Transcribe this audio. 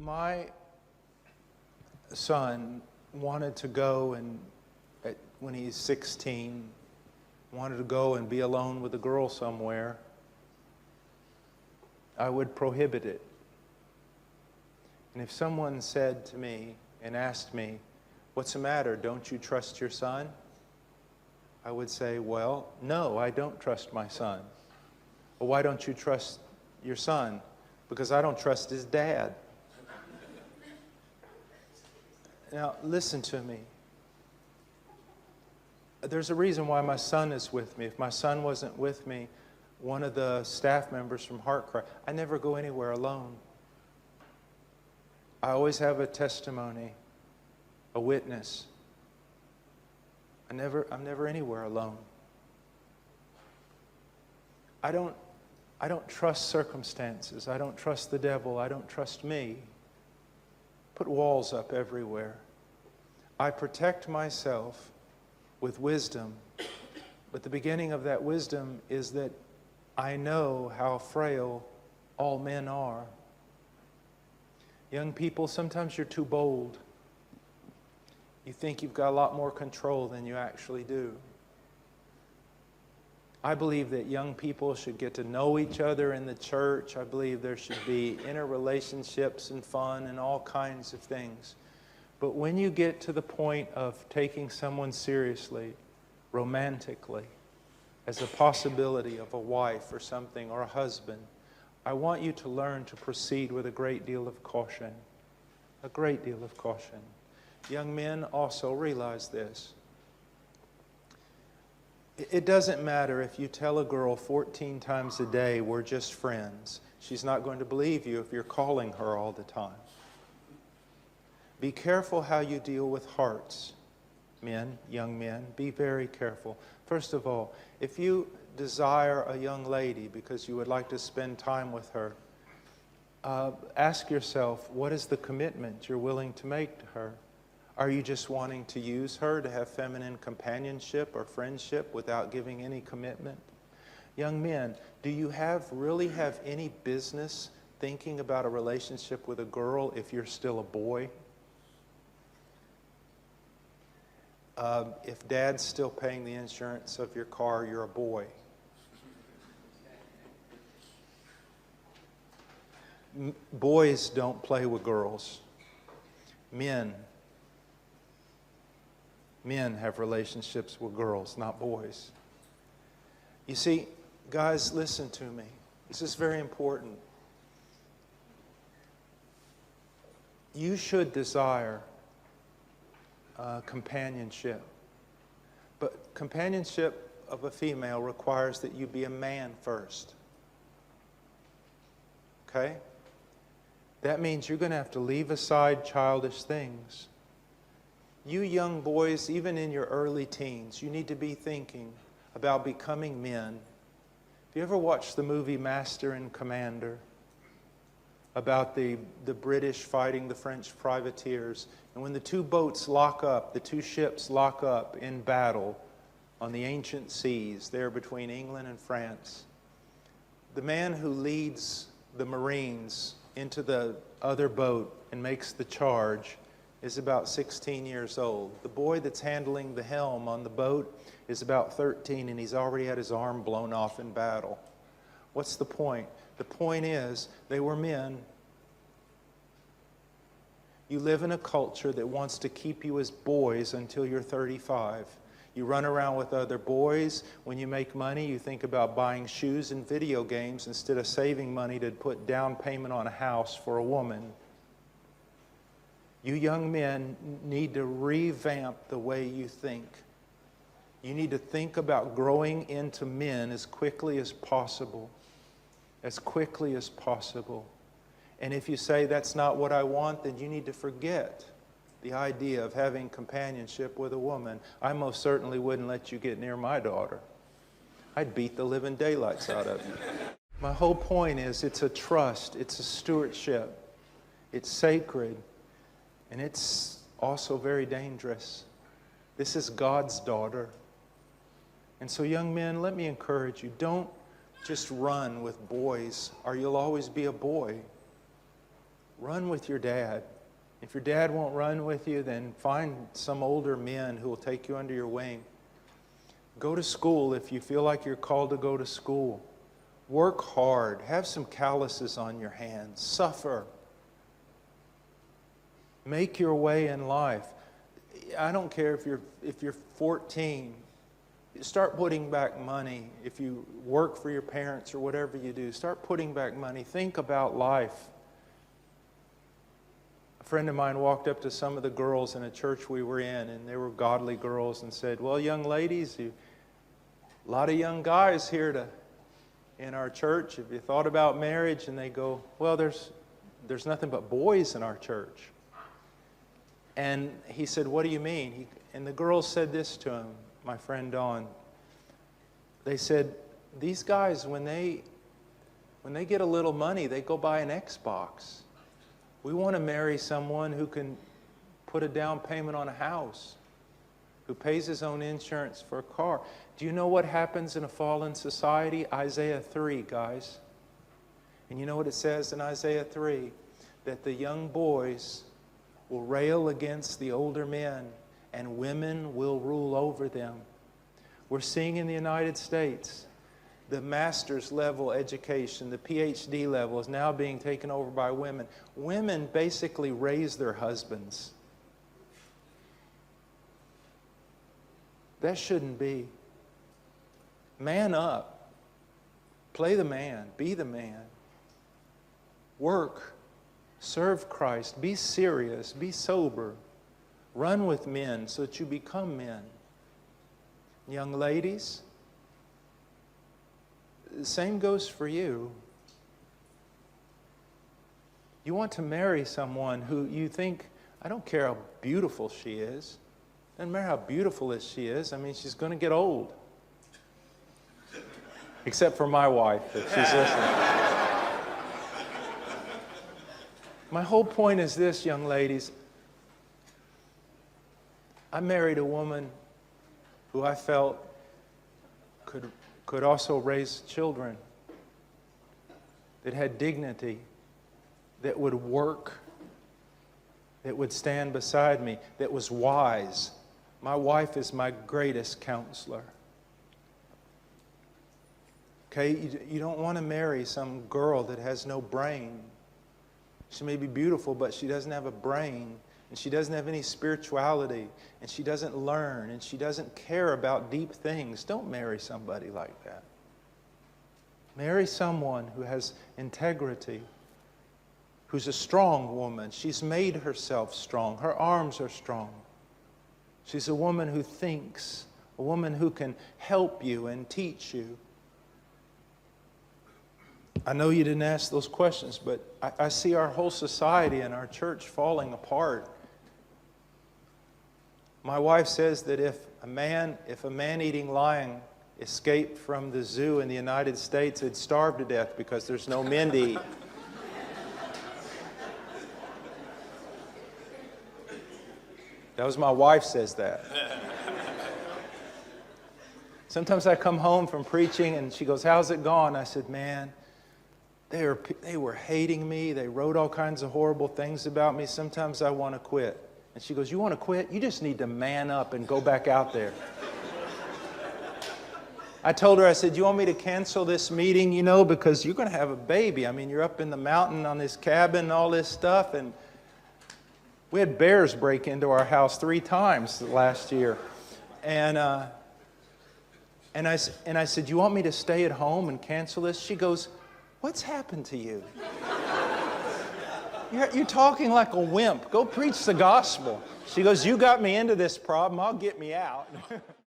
My son wanted to go when he's 16, wanted to go and be alone with a girl somewhere. I would prohibit it. And if someone said to me and asked me, "What's the matter? Don't you trust your son?" I would say, "Well, no, I don't trust my son." "Well, why don't you trust your son?" "Because I don't trust his dad." Now, listen to me. There's a reason why my son is with me. If my son wasn't with me, one of the staff members from Heartcry, I never go anywhere alone. I always have a testimony, a witness. I'm never anywhere alone. I don't trust circumstances. I don't trust the devil. I don't trust me. Put walls up everywhere. I protect myself with wisdom, but the beginning of that wisdom is that I know how frail all men are. Young people, sometimes you're too bold. You think you've got a lot more control than you actually do. I believe that young people should get to know each other in the church. I believe there should be interrelationships and fun and all kinds of things. But when you get to the point of taking someone seriously, romantically, as a possibility of a wife or something, or a husband, I want you to learn to proceed with a great deal of caution. A great deal of caution. Young men also realize this. It doesn't matter if you tell a girl 14 times a day, "We're just friends." She's not going to believe you if you're calling her all the time. Be careful how you deal with hearts, men, young men. Be very careful. First of all, if you desire a young lady because you would like to spend time with her, ask yourself, what is the commitment you're willing to make to her? Are you just wanting to use her to have feminine companionship or friendship without giving any commitment? Young men, do you really have any business thinking about a relationship with a girl if you're still a boy? If dad's still paying the insurance of your car, you're a boy. Boys don't play with girls. Men have relationships with girls, not boys. You see, guys, listen to me. This is very important. You should desire companionship. But companionship of a female requires that you be a man first. Okay? That means you're going to have to leave aside childish things. You young boys, even in your early teens, you need to be thinking about becoming men. Have you ever watched the movie Master and Commander? About the British fighting the French privateers. And when the two boats lock up, the two ships lock up in battle on the ancient seas there between England and France, the man who leads the Marines into the other boat and makes the charge is about 16 years old. The boy that's handling the helm on the boat is about 13, and he's already had his arm blown off in battle. What's the point? The point is, they were men. You live in a culture that wants to keep you as boys until you're 35. You run around with other boys. When you make money, you think about buying shoes and video games instead of saving money to put down payment on a house for a woman. You young men need to revamp the way you think. You need to think about growing into men as quickly as possible. As quickly as possible. And if you say that's not what I want, then you need to forget the idea of having companionship with a woman. I most certainly wouldn't let you get near my daughter. I'd beat the living daylights out of you. My whole point is it's a trust, it's a stewardship, it's sacred, and it's also very dangerous. This is God's daughter. And so young men, let me encourage you, don't just run with boys or you'll always be a boy. Run with your dad. If your dad won't run with you, then find some older men who will take you under your wing. Go to school if you feel like you're called to go to school. Work hard. Have some calluses on your hands. Suffer. Make your way in life. I don't care if you're 14. Start putting back money. If you work for your parents or whatever you do, start putting back money. Think about life. A friend of mine walked up to some of the girls in a church we were in, and they were godly girls, and said, "Well, young ladies, a lot of young guys here in our church. Have you thought about marriage?" And they go, "Well, there's nothing but boys in our church." And he said, "What do you mean?" And the girls said this to him, my friend Don. They said, "These guys, when they get a little money, they go buy an Xbox. We want to marry someone who can put a down payment on a house, who pays his own insurance for a car." Do you know what happens in a fallen society? Isaiah 3, guys. And you know what it says in Isaiah 3? That the young boys will rail against the older men, and women will rule over them. We're seeing in the United States, the master's level education, the PhD level, is now being taken over by women. Women basically raise their husbands. That shouldn't be. Man up. Play the man. Be the man. Work. Serve Christ. Be serious. Be sober. Run with men so that you become men. Young ladies, the same goes for you. You want to marry someone who you think, I don't care how beautiful she is. Doesn't matter how beautiful she is. I mean, she's going to get old. Except for my wife, if she's listening. My whole point is this, young ladies. I married a woman who I felt could also raise children, that had dignity, that would work, that would stand beside me, that was wise. My wife is my greatest counselor. Okay, you don't want to marry some girl that has no brain. She may be beautiful, but she doesn't have a brain, and she doesn't have any spirituality, and she doesn't learn, and she doesn't care about deep things. Don't marry somebody like that. Marry someone who has integrity, who's a strong woman. She's made herself strong. Her arms are strong. She's a woman who thinks, a woman who can help you and teach you. I know you didn't ask those questions, but I see our whole society and our church falling apart. My wife says that if a man-eating lion escaped from the zoo in the United States, it'd starve to death because there's no men to eat. That was my wife says that. Sometimes I come home from preaching and she goes, "How's it gone?" I said, "Man, they were hating me. They wrote all kinds of horrible things about me. Sometimes I want to quit." And she goes, "You want to quit? You just need to man up and go back out there." I told her, I said, "You want me to cancel this meeting, because you're going to have a baby. I mean, you're up in the mountain on this cabin and all this stuff." And we had bears break into our house 3 times last year. And I said, "You want me to stay at home and cancel this?" She goes, "What's happened to you? You're talking like a wimp. Go preach the gospel." She goes, "You got me into this problem. I'll get me out."